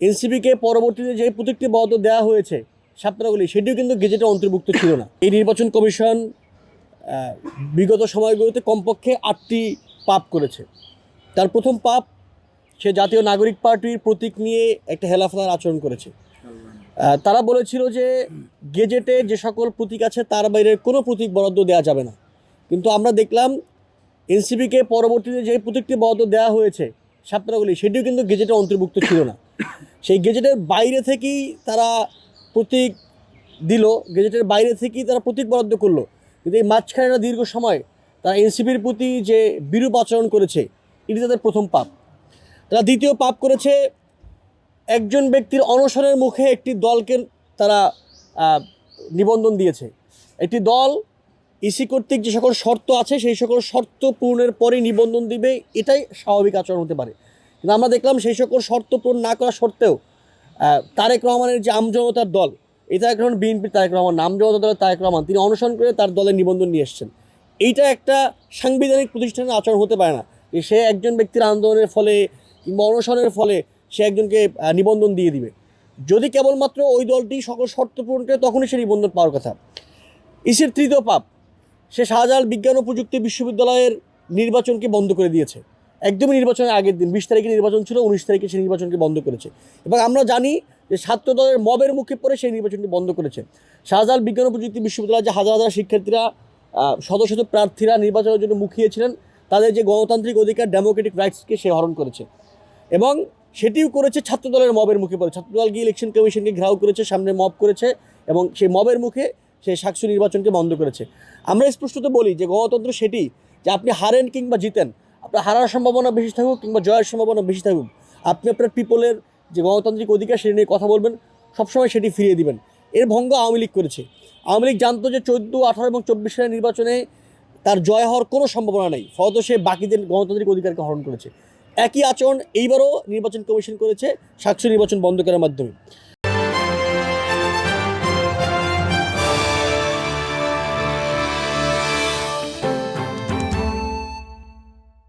এনসিপিকে পরবর্তীতে যে প্রতীকটি বরাদ্দ দেওয়া হয়েছে সাতটাগুলি সেটিও কিন্তু গেজেটে অন্তর্ভুক্ত ছিল না। এই নির্বাচন কমিশন বিগত সময়গুলোতে কমপক্ষে 8টি পাপ করেছে। তার প্রথম পাপ, সে জাতীয় নাগরিক পার্টির প্রতীক নিয়ে একটা হেলাফেলার আচরণ করেছে। তারা বলেছিল যে গেজেটে যে সকল প্রতীক আছে তার বাইরে কোনো প্রতীক বরাদ্দ দেওয়া যাবে না, কিন্তু আমরা দেখলাম এনসিপিকে পরবর্তীতে যে প্রতীকটি বরাদ্দ দেওয়া হয়েছে সাতটাগুলি সেটিও কিন্তু গেজেটে অন্তর্ভুক্ত ছিল না। সেই গেজেটের বাইরে থেকেই তারা প্রতীক দিল, গেজেটের বাইরে থেকেই তারা প্রতীক বরাদ্দ করলো, কিন্তু এই মাঝখানে দীর্ঘ সময় তারা এনসিপির প্রতি যে বিরূপ আচরণ করেছে এটি তাদের প্রথম পাপ। তারা দ্বিতীয় পাপ করেছে, একজন ব্যক্তির অনশনের মুখে একটি দলকে তারা নিবন্ধন দিয়েছে। একটি দল ইসি কর্তৃক যে সকল শর্ত আছে সেই সকল শর্ত পূরণের পরেই নিবন্ধন দিবে, এটাই স্বাভাবিক আচরণ হতে পারে। কিন্তু আমরা দেখলাম সেই সকল শর্ত পূরণ না করা সত্ত্বেও তারেক রহমানের যে আমজনতার দল, এই তারেক রহমান বিএনপির তারেক রহমান, আমজনতা দলের তারেক রহমান, তিনি অনশন করে তার দলের নিবন্ধন নিয়ে এসছেন। এইটা একটা সাংবিধানিক প্রতিষ্ঠানের আচরণ হতে পারে না যে সে একজন ব্যক্তির আন্দোলনের ফলে কিংবা অনশনের ফলে সে একজনকে নিবন্ধন দিয়ে দিবে। যদি কেবলমাত্র ওই দলটি সকল শর্ত পূরণ করে তখনই সে নিবন্ধন পাওয়ার কথা। ইসির তৃতীয় পাপ, সে শাহজালাল বিজ্ঞান ও প্রযুক্তি বিশ্ববিদ্যালয়ের নির্বাচনকে বন্ধ করে দিয়েছে। একদমই নির্বাচনের আগের দিন 20 তারিখে নির্বাচন ছিল, 19 তারিখে সেই নির্বাচনকে বন্ধ করেছে। এবং আমরা জানি যে ছাত্র দলের মবের মুখে পড়ে সেই নির্বাচনটি বন্ধ করেছে। শাহজালাল বিজ্ঞান ও প্রযুক্তি বিশ্ববিদ্যালয়ে যে হাজার হাজার শিক্ষার্থীরা শত শত প্রার্থীরা নির্বাচনের জন্য মুখিয়েছিলেন, তাদের যে গণতান্ত্রিক অধিকার ডেমোক্রেটিক রাইটসকে সে হরণ করেছে, এবং সেটিও করেছে ছাত্র দলের মবের মুখে পড়ে। ছাত্রদল গিয়ে ইলেকশন কমিশনকে ঘেরাও করেছে, সামনে মব করেছে এবং সেই মবের মুখে সেই সাকসু নির্বাচনকে বন্ধ করেছে। আমরা স্পষ্টত বলি যে গণতন্ত্র সেটি যে আপনি হারেন কিংবা জিতেন, আপনার হারার সম্ভাবনা বেশি থাকুক কিংবা জয়ের সম্ভাবনা বেশি থাকুক, আপনি আপনার পিপলের যে গণতান্ত্রিক অধিকার সেটি নিয়ে কথা বলবেন, সবসময় সেটি ফিরিয়ে দিবেন। এর ভঙ্গ আওয়ামী লীগ করেছে। আওয়ামী লীগ জানতো যে 14, 18 এবং 24 সালের নির্বাচনে তার জয় হওয়ার কোনো সম্ভাবনা নেই, ফলত সে বাকিদের গণতান্ত্রিক অধিকারকে হরণ করেছে। একই আচরণ এইবারও নির্বাচন কমিশন করেছে সাকসু নির্বাচন বন্ধ করার মাধ্যমে।